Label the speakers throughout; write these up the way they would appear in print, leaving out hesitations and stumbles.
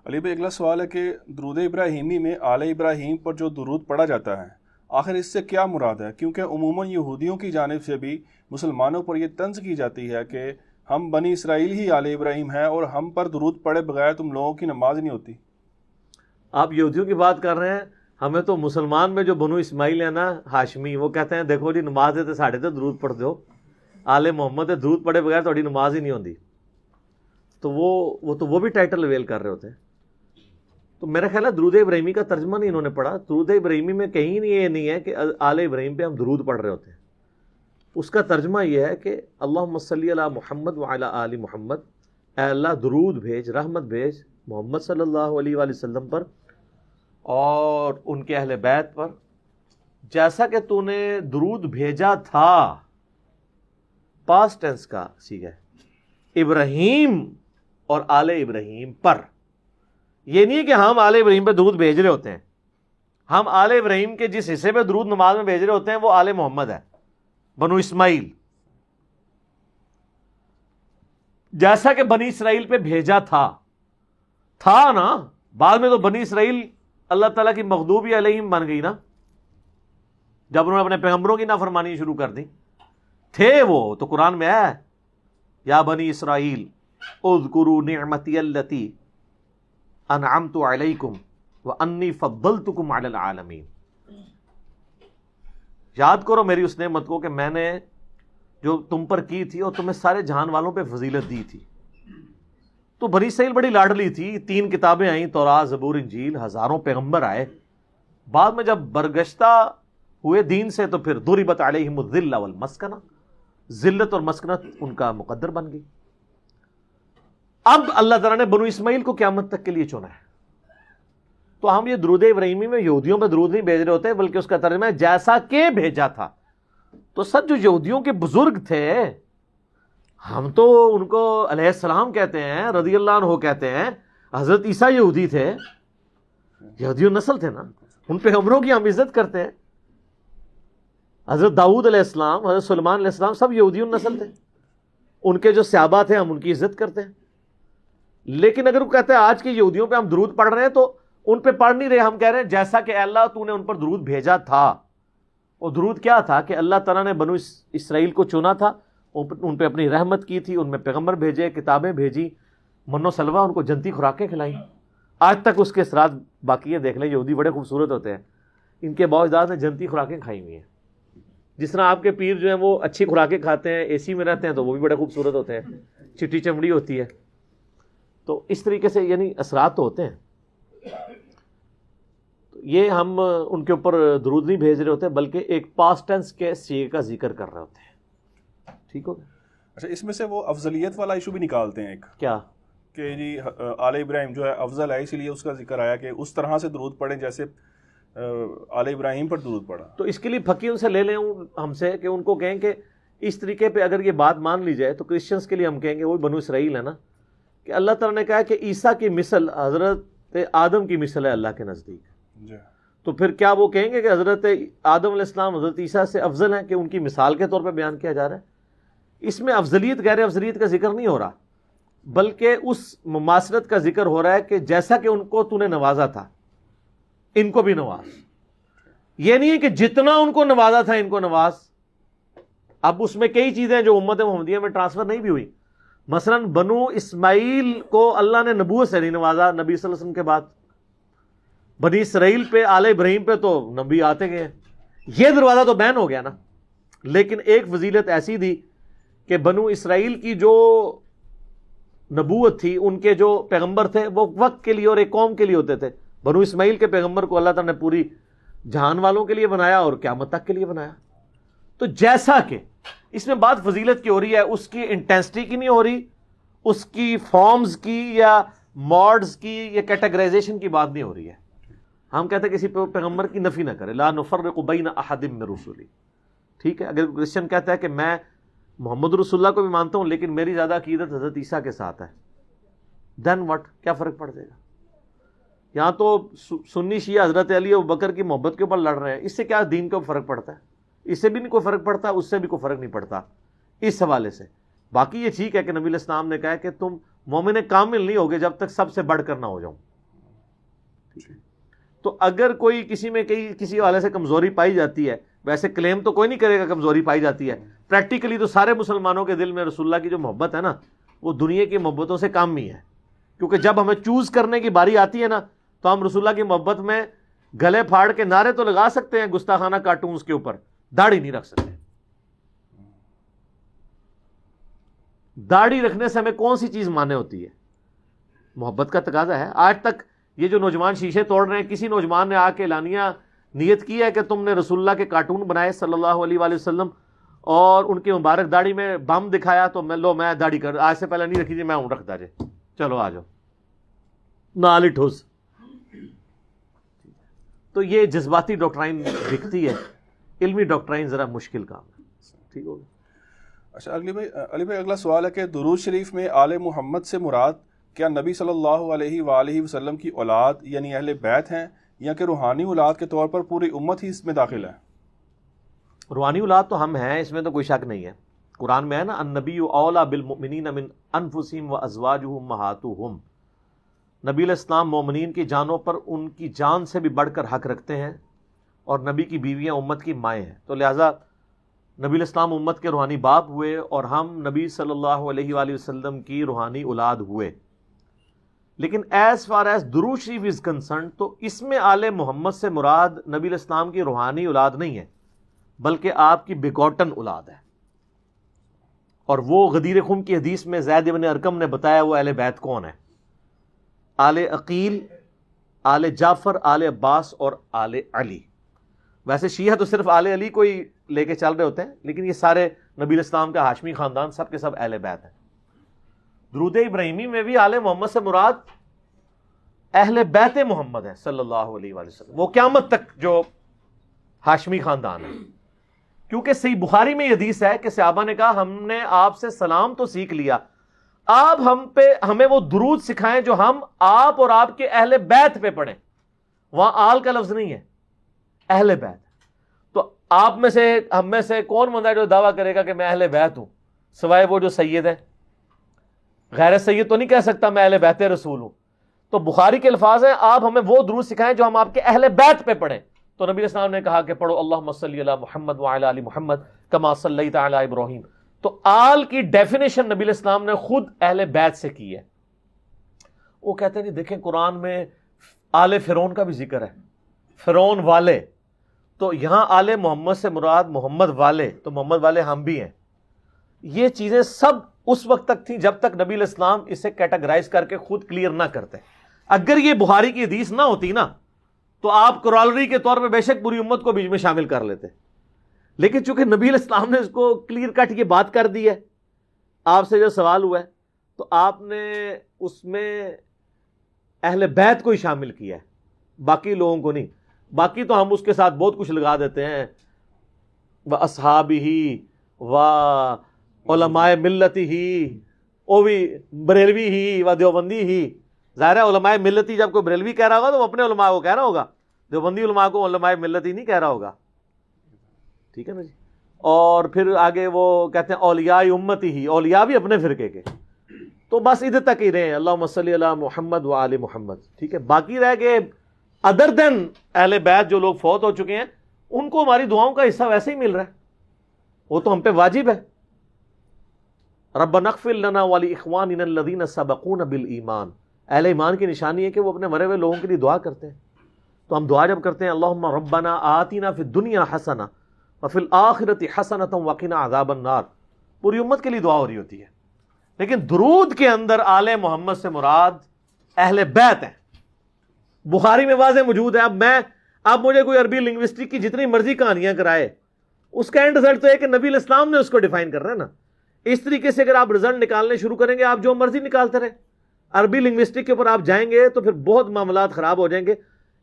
Speaker 1: علی بھائی اگلا سوال ہے کہ درود ابراہیمی میں آل ابراہیم پر جو درود پڑھا جاتا ہے آخر اس سے کیا مراد ہے؟ کیونکہ عموماً یہودیوں کی جانب سے بھی مسلمانوں پر یہ طنز کی جاتی ہے کہ ہم بنی اسرائیل ہی آل ابراہیم ہیں اور ہم پر درود پڑھے بغیر تم لوگوں کی نماز نہیں ہوتی۔
Speaker 2: آپ یہودیوں کی بات کر رہے ہیں، ہمیں تو مسلمان میں جو بنو اسماعیل ہے نا ہاشمی، وہ کہتے ہیں دیکھو جی نماز ہے تو ساڑھے تے درود پڑھ دو، آل محمد درود پڑھے بغیر تھوڑی نماز ہی نہیں ہوتی۔ تو وہ بھی ٹائٹل اویل کر رہے ہوتے ہیں۔ تو میرا خیال ہے درود ابراہیمی کا ترجمہ نہیں انہوں نے پڑھا۔ درود ابراہیمی میں کہیں نہیں یہ نہیں ہے کہ آل ابراہیم پہ ہم درود پڑھ رہے ہوتے ہیں۔ اس کا ترجمہ یہ ہے کہ اللہم صلی علی محمد وعلی آل محمد، اے اللہ درود بھیج، رحمت بھیج محمد صلی اللہ علیہ وآلہ وسلم پر اور ان کے اہل بیت پر، جیسا کہ تو نے درود بھیجا تھا، پاسٹ ٹینس کا صیغہ ہے، ابراہیم اور آل ابراہیم پر۔ یہ نہیں ہے کہ ہم آل ابراہیم پہ درود بھیج رہے ہوتے ہیں، ہم آل ابراہیم کے جس حصے پہ درود نماز میں بھیج رہے ہوتے ہیں وہ آل محمد ہے، بنو اسماعیل، جیسا کہ بنی اسرائیل پہ بھیجا تھا نا۔ بعد میں تو بنی اسرائیل اللہ تعالیٰ کی مغضوبی علیہم بن گئی نا، جب انہوں نے اپنے پیغمبروں کی نافرمانی شروع کر دی۔ تھے وہ تو قرآن میں ہے، یا بنی اسرائیل اذکروا نعمتی التی انعمت علیکم وانی فضلتکم علی العالمین۔ یاد کرو میری اس نعمت کو کہ میں نے جو تم پر کی تھی اور تمہیں سارے جہان والوں پہ فضیلت دی تھی۔ تو بنی اسرائیل بڑی لاڈلی تھی، 3 کتابیں آئیں، تورات، زبور، انجیل، ہزاروں پیغمبر آئے۔ بعد میں جب برگشتہ ہوئے دین سے تو پھر ضربت علیہم الذلہ والمسکنہ، ذلت اور مسکنت ان کا مقدر بن گئی۔ اب اللہ تعالیٰ نے بنو اسماعیل کو قیامت تک کے لیے چنا ہے۔ تو ہم یہ درود ابراہیمی میں یہودیوں پہ درود نہیں بھیج رہے ہوتے، بلکہ اس کا ترجمہ ہے جیسا کہ بھیجا تھا۔ تو سب جو یہودیوں کے بزرگ تھے، ہم تو ان کو علیہ السلام کہتے ہیں، رضی اللہ عنہ کہتے ہیں۔ حضرت عیسیٰ یہودی تھے، یہودی نسل تھے نا، ان پیغمبروں کی ہم عزت کرتے ہیں۔ حضرت داؤد علیہ السلام، حضرت سلیمان علیہ السلام سب یہودی نسل تھے، ان کے جو صحابہ تھے ہم ان کی عزت کرتے ہیں۔ لیکن اگر وہ کہتے ہیں آج کے یہودیوں پہ ہم درود پڑھ رہے ہیں تو ان پہ پڑھ نہیں رہے، ہم کہہ رہے ہیں جیسا کہ اے اللہ تو نے ان پر درود بھیجا تھا۔ اور درود کیا تھا کہ اللہ تعالیٰ نے بنو اسرائیل کو چنا تھا، ان پہ اپنی رحمت کی تھی، ان میں پیغمبر بھیجے، کتابیں بھیجی، من و سلوہ، ان کو جنتی خوراکیں کھلائیں۔ آج تک اس کے اثرات باقی ہے، دیکھ لیں یہودی بڑے خوبصورت ہوتے ہیں، ان کے باوجداد نے جنتی خوراکیں کھائی ہوئی ہیں۔ جس طرح آپ کے پیر جو ہیں وہ اچھی خوراکیں کھاتے ہیں، اے سی میں رہتے ہیں تو وہ بھی بڑے خوبصورت ہوتے ہیں، چٹی چمڑی ہوتی ہے۔ تو اس طریقے سے یعنی اثرات تو ہوتے ہیں۔ یہ ہم ان کے اوپر درود نہیں بھیج رہے ہوتے، بلکہ ایک پاسٹ ٹینس کے صیغے کا ذکر کر رہے ہوتے ہیں۔ ٹھیک ہو گیا؟
Speaker 1: اچھا، اس میں سے وہ افضلیت والا ایشو بھی نکالتے ہیں ایک،
Speaker 2: کیا
Speaker 1: کہ جی آل ابراہیم جو ہے افضل ہے، اسی لیے اس کا ذکر آیا کہ اس طرح سے درود پڑھیں جیسے آل ابراہیم پر درود پڑھا۔
Speaker 2: تو اس کے لیے فقیوں سے لے لیں ہم سے کہ ان کو کہیں کہ اس طریقے پہ اگر یہ بات مان لی جائے تو کرسچنس کے لیے ہم کہیں گے وہی بنو اسرائیل ہے نا، کہ اللہ تعالیٰ نے کہا کہ عیسیٰ کی مثل حضرت آدم کی مثل ہے اللہ کے نزدیک۔
Speaker 1: جی،
Speaker 2: تو پھر کیا وہ کہیں گے کہ حضرت آدم علیہ السلام حضرت عیسیٰ سے افضل ہیں کہ ان کی مثال کے طور پہ بیان کیا جا رہا ہے؟ اس میں افضلیت غیر افضلیت کا ذکر نہیں ہو رہا، بلکہ اس مماثلت کا ذکر ہو رہا ہے کہ جیسا کہ ان کو تو نے نوازا تھا ان کو بھی نواز۔ یہ نہیں ہے کہ جتنا ان کو نوازا تھا ان کو نواز۔ اب اس میں کئی چیزیں جو امت محمدیہ میں ٹرانسفر نہیں بھی ہوئی، مثلا بنو اسماعیل کو اللہ نے نبوت سے نہیں نوازا نبی صلی اللہ علیہ وسلم کے بعد، بنی اسرائیل پہ آل ابراہیم پہ تو نبی آتے گئے، یہ دروازہ تو بین ہو گیا نا۔ لیکن ایک فضیلت ایسی دی کہ بنو اسرائیل کی جو نبوت تھی، ان کے جو پیغمبر تھے وہ وقت کے لیے اور ایک قوم کے لیے ہوتے تھے۔ بنو اسماعیل کے پیغمبر کو اللہ تعالیٰ نے پوری جہان والوں کے لیے بنایا اور قیامت تک کے لیے بنایا۔ تو جیسا کہ اس میں بات فضیلت کی ہو رہی ہے، اس کی انٹینسٹی کی نہیں ہو رہی، اس کی فارمز کی یا موڈز کی یا کیٹیگرائزیشن کی بات نہیں ہو رہی ہے۔ ہم کہتے ہیں کسی پیغمبر کی نفی نہ کرے، لا نفرق بین احد من رسلی۔ ٹھیک ہے، اگر کرسچن کہتا ہے کہ میں محمد رسول اللہ کو بھی مانتا ہوں لیکن میری زیادہ عقیدت حضرت عیسیٰ کے ساتھ ہے، دین وٹ، کیا فرق پڑ جائے گا؟ یہاں تو سنی شیعہ حضرت علی اور بکر کی محبت کے اوپر لڑ رہے ہیں، اس سے کیا دین کا فرق پڑتا ہے؟ اس سے بھی نہیں کوئی فرق پڑتا، اس سے بھی کوئی فرق نہیں پڑتا اس حوالے سے۔ باقی یہ ٹھیک ہے کہ نبی علیہ السلام نے کہا کہ تم مومن کامل نہیں ہوگے جب تک سب سے بڑھ کر نہ ہو جاؤں۔ تو اگر کوئی کسی میں کسی حوالے سے کمزوری پائی جاتی ہے، ویسے کلیم تو کوئی نہیں کرے گا کمزوری پائی جاتی ہے، پریکٹیکلی تو سارے مسلمانوں کے دل میں رسول اللہ کی جو محبت ہے نا وہ دنیا کی محبتوں سے کم ہی ہے، کیونکہ جب ہمیں چوز کرنے کی باری آتی ہے نا تو ہم رسول اللہ کی محبت میں گلے پھاڑ کے نعرے تو لگا سکتے ہیں گستاخانہ کارٹونز کے اوپر، داڑھی نہیں رکھ سکتے۔ داڑھی رکھنے سے ہمیں کون سی چیز مانے ہوتی ہے؟ محبت کا تقاضا ہے۔ آج تک یہ جو نوجوان شیشے توڑ رہے ہیں، کسی نوجوان نے آ کے اعلانیہ نیت کی ہے کہ تم نے رسول اللہ کے کارٹون بنائے صلی اللہ علیہ وآلہ وسلم اور ان کی مبارک داڑھی میں بم دکھایا تو میں داڑھی کر آج سے پہلے نہیں رکھی جی، میں ہوں رکھتا جی، چلو آ جاؤ نال ہی ٹھوس۔ تو یہ جذباتی ڈاکٹرائن دکھتی ہے، علمی ڈاکٹرائن ذرا مشکل کام ہے۔ ٹھیک ہوگا۔
Speaker 1: اچھا علی بھائی اگلا سوال ہے کہ درود شریف میں آل محمد سے مراد کیا نبی صلی اللہ علیہ وآلہ وسلم کی اولاد یعنی اہل بیت ہیں، یا کہ روحانی اولاد کے طور پر پوری امت ہی اس میں داخل ہے؟
Speaker 2: روحانی اولاد تو ہم ہیں، اس میں تو کوئی شک نہیں ہے۔ قرآن میں ہے نا النبی اولیٰ بالمؤمنین من انفسہم وازواجہ امہاتہم، نبی علیہ السلام مومنین کی جانوں پر ان کی جان سے بھی بڑھ کر حق رکھتے ہیں، اور نبی کی بیویاں امت کی مائیں ہیں، تو لہٰذا نبی علیہ السلام امت کے روحانی باپ ہوئے اور ہم نبی صلی اللہ علیہ وآلہ وسلم کی روحانی اولاد ہوئے۔ لیکن ایز فار ایز درود شریف از کنسرنڈ تو اس میں آل محمد سے مراد نبی علیہ السلام کی روحانی اولاد نہیں ہے، بلکہ آپ کی بیگوٹن اولاد ہے۔ اور وہ غدیر خم کی حدیث میں زید بن ارقم نے بتایا وہ اہل بیت کون ہے: آل عقیل، آل جعفر، آل عباس اور آل علی۔ ویسے شیعہ تو صرف آل علی کو ہی لے کے چل رہے ہوتے ہیں، لیکن یہ سارے نبی علیہ السلام کا ہاشمی خاندان سب کے سب اہل بیت ہیں۔ درود ابراہیمی میں بھی آل محمد سے مراد اہل بیت محمد ہے صلی اللہ علیہ وآلہ وسلم، وہ قیامت تک جو ہاشمی خاندان ہے، کیونکہ صحیح بخاری میں یہ حدیث ہے کہ صحابہ نے کہا ہم نے آپ سے سلام تو سیکھ لیا، آپ ہمیں وہ درود سکھائیں جو ہم آپ اور آپ کے اہل بیت پہ پڑھیں۔ وہاں آل کا لفظ نہیں ہے، اہل بیت۔ تو آپ میں سے ہم میں سے کون بندہ ہے جو دعویٰ کرے گا کہ میں اہل بیت ہوں، سوائے وہ جو سید ہے؟ غیر سید تو نہیں کہہ سکتا میں اہل بیت رسول ہوں۔ تو بخاری کے الفاظ ہیں آپ ہمیں وہ درود سکھائیں جو ہم آپ کے اہل بیت پہ پڑھیں۔ تو نبی علیہ السلام نے کہا کہ پڑھو اللہم صلی علی محمد وعلی آل محمد کما صلیت علی ابراہیم۔ تو آل کی ڈیفینیشن نبی علیہ السلام نے خود اہل بیت سے کی ہے۔ وہ کہتے ہیں نہیں دیکھیں قرآن میں آل فرعون کا بھی ذکر ہے، فرعون والے، تو یہاں آل محمد سے مراد محمد والے، تو محمد والے ہم بھی ہیں۔ یہ چیزیں سب اس وقت تک تھیں جب تک نبی علیہ السلام اسے کیٹاگرائز کر کے خود کلیئر نہ کرتے۔ اگر یہ بخاری کی حدیث نہ ہوتی نا تو آپ کرالری کے طور پہ بے شک پوری امت کو بیچ میں شامل کر لیتے، لیکن چونکہ نبی علیہ السلام نے اس کو کلیئر کٹ یہ بات کر دی ہے، آپ سے جو سوال ہوا ہے تو آپ نے اس میں اہل بیت کو ہی شامل کیا ہے، باقی لوگوں کو نہیں۔ باقی تو ہم اس کے ساتھ بہت کچھ لگا دیتے ہیں، وَأَصْحَابِهِ وَعُلَمَاءِ مِلَّتِهِ، وہ بھی بریلوی ہی و دیوبندی ہی۔ ظاہر ہے علماء ملتی جب کوئی بریلوی کہہ رہا ہوگا تو وہ اپنے علماء کو کہہ رہا ہوگا، دیوبندی علماء کو علماء ملتی نہیں کہہ رہا ہوگا۔ ٹھیک ہے نا جی۔ اور پھر آگے وہ کہتے ہیں اولیاء امتی ہی، اولیاء بھی اپنے فرقے کے۔ تو بس ادھر تک ہی رہے ہیں اللہم صلی علی محمد و آل محمد۔ ٹھیک ہے، باقی رہ گئے ادر دین اہل بیت جو لوگ فوت ہو چکے ہیں، ان کو ہماری دعاؤں کا حصہ ویسے ہی مل رہا ہے، وہ تو ہم پہ واجب ہے۔ ربنا اغفر لنا ولاخواننا الذین سبقونا بالایمان، اہل ایمان کی نشانی ہے کہ وہ اپنے مرے ہوئے لوگوں کے لیے دعا کرتے ہیں۔ تو ہم دعا جب کرتے ہیں اللہم ربنا آتنا فی الدنیا حسنہ وفی الآخرۃ حسنۃ وقنا عذاب النار، پوری امت کے لیے دعا ہو رہی ہوتی ہے۔ لیکن درود کے اندر آل محمد سے مراد اہل بیت ہیں، بخاری میں واضح موجود ہے۔ اب مجھے کوئی عربی لنگوسٹک کی جتنی مرضی کہانیاں کرائے، اس کا اینڈ رزلٹ تو ہے کہ نبی علیہ السلام نے اس کو ڈیفائن کرنا ہے نا۔ اس طریقے سے اگر آپ رزلٹ نکالنے شروع کریں گے، آپ جو مرضی نکالتے رہیں، عربی لنگوسٹک کے اوپر آپ جائیں گے تو پھر بہت معاملات خراب ہو جائیں گے۔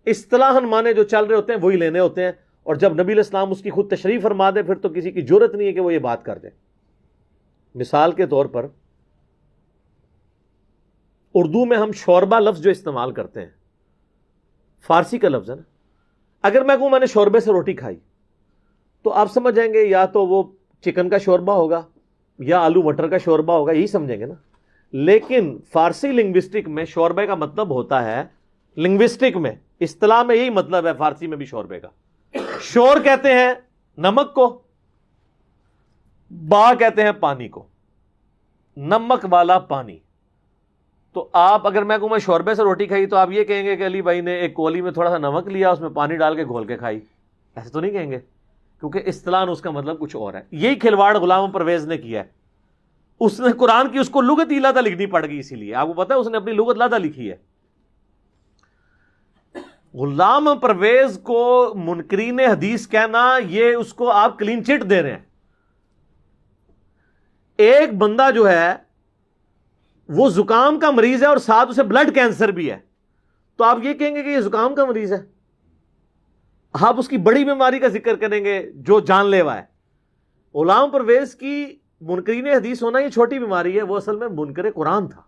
Speaker 2: اصطلاحاً معنی جو چل رہے ہوتے ہیں وہی لینے ہوتے ہیں، اور جب نبی علیہ السلام اس کی خود تشریح فرما دے پھر تو کسی کی جرت نہیں ہے کہ وہ یہ بات کر دے۔ مثال کے طور پر اردو میں ہم شوربہ لفظ جو استعمال کرتے ہیں، فارسی کا لفظ ہے نا، اگر میں کہوں میں نے شوربے سے روٹی کھائی تو آپ سمجھ جائیں گے یا تو وہ چکن کا شوربہ ہوگا یا آلو مٹر کا شوربہ ہوگا، یہی سمجھیں گے نا۔ لیکن فارسی لنگوسٹک میں شوربے کا مطلب ہوتا ہے لنگوسٹک میں اصطلاح میں یہی مطلب ہے فارسی میں بھی شوربے کا. شور کہتے ہیں نمک کو, با کہتے ہیں پانی کو, نمک والا پانی. تو آپ اگر میں کہوں میں شوربے سے روٹی کھائی تو آپ یہ کہیں گے کہ علی بھائی نے ایک کولی میں تھوڑا سا نمک لیا, اس میں پانی ڈال کے گھول کے کھائی, ایسے تو نہیں کہیں گے, کیونکہ اصطلاح اس کا مطلب کچھ اور ہے. یہی کھلواڑ غلام پرویز نے کیا ہے. اس نے قرآن کی اس کو لغت ہی لادہ لکھنی پڑ گئی, اسی لیے آپ کو پتا ہے اس نے اپنی لغت لادہ لکھی ہے. غلام پرویز کو منکرین حدیث کہنا, یہ اس کو آپ کلین چٹ دے رہے ہیں. ایک بندہ جو ہے وہ زکام کا مریض ہے اور ساتھ اسے بلڈ کینسر بھی ہے, تو آپ یہ کہیں گے کہ یہ زکام کا مریض ہے؟ آپ اس کی بڑی بیماری کا ذکر کریں گے جو جان لیوا ہے. غلام پرویز کی منکرین حدیث ہونا یہ چھوٹی بیماری ہے, وہ اصل میں منکر قرآن تھا.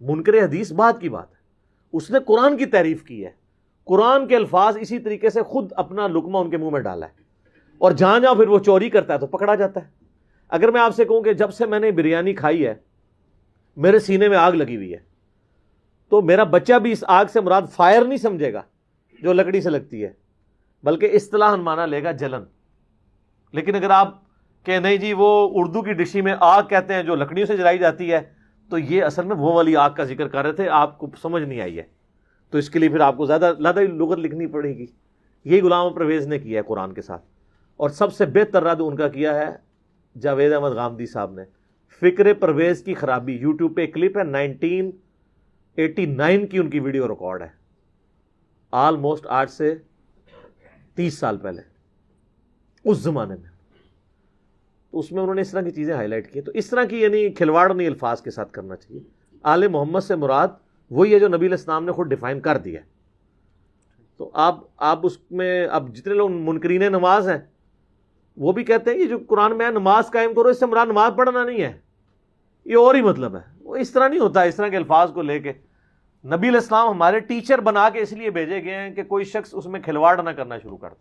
Speaker 2: منکر حدیث بات کی بات ہے, اس نے قرآن کی تعریف کی ہے, قرآن کے الفاظ اسی طریقے سے خود اپنا لقمہ ان کے منہ میں ڈالا ہے, اور جہاں جہاں پھر وہ چوری کرتا ہے تو پکڑا جاتا ہے. اگر میں آپ سے کہوں کہ جب سے میں نے بریانی کھائی ہے میرے سینے میں آگ لگی ہوئی ہے, تو میرا بچہ بھی اس آگ سے مراد فائر نہیں سمجھے گا جو لکڑی سے لگتی ہے, بلکہ اصطلاح مانا لے گا جلن. لیکن اگر آپ کہ نہیں جی وہ اردو کی ڈشی میں آگ کہتے ہیں جو لکڑیوں سے جلائی جاتی ہے, تو یہ اصل میں وہ والی آگ کا ذکر کر رہے تھے, آپ کو سمجھ نہیں آئی ہے, تو اس کے لیے پھر آپ کو زیادہ لغت لکھنی پڑے گی. یہی غلام پرویز نے کیا ہے قرآن کے ساتھ, اور سب سے بہتر رد ان کا کیا ہے جاوید احمد غامدی صاحب نے. فکر پرویز کی خرابی, یوٹیوب پہ ایک کلپ ہے 1989 کی ان کی ویڈیو ریکارڈ ہے, آلموسٹ آج سے 30 سال پہلے, اس زمانے میں. تو اس میں انہوں نے اس طرح کی چیزیں ہائی لائٹ کی. تو اس طرح کی یعنی کھلواڑ نہیں الفاظ کے ساتھ کرنا چاہیے. آل محمد سے مراد وہی ہے جو نبی علیہ السلام نے خود ڈیفائن کر دیا. تو آپ اس میں اب جتنے لوگ منکرین نماز ہیں وہ بھی کہتے ہیں یہ جو قرآن میں نماز قائم کرو, اس سے مراد نماز پڑھنا نہیں ہے, یہ اور ہی مطلب ہے. وہ اس طرح نہیں ہوتا. اس طرح کے الفاظ کو لے کے نبی علیہ السلام ہمارے ٹیچر بنا کے اس لیے بھیجے گئے ہیں کہ کوئی شخص اس میں کھلواڑ نہ کرنا شروع کر دے.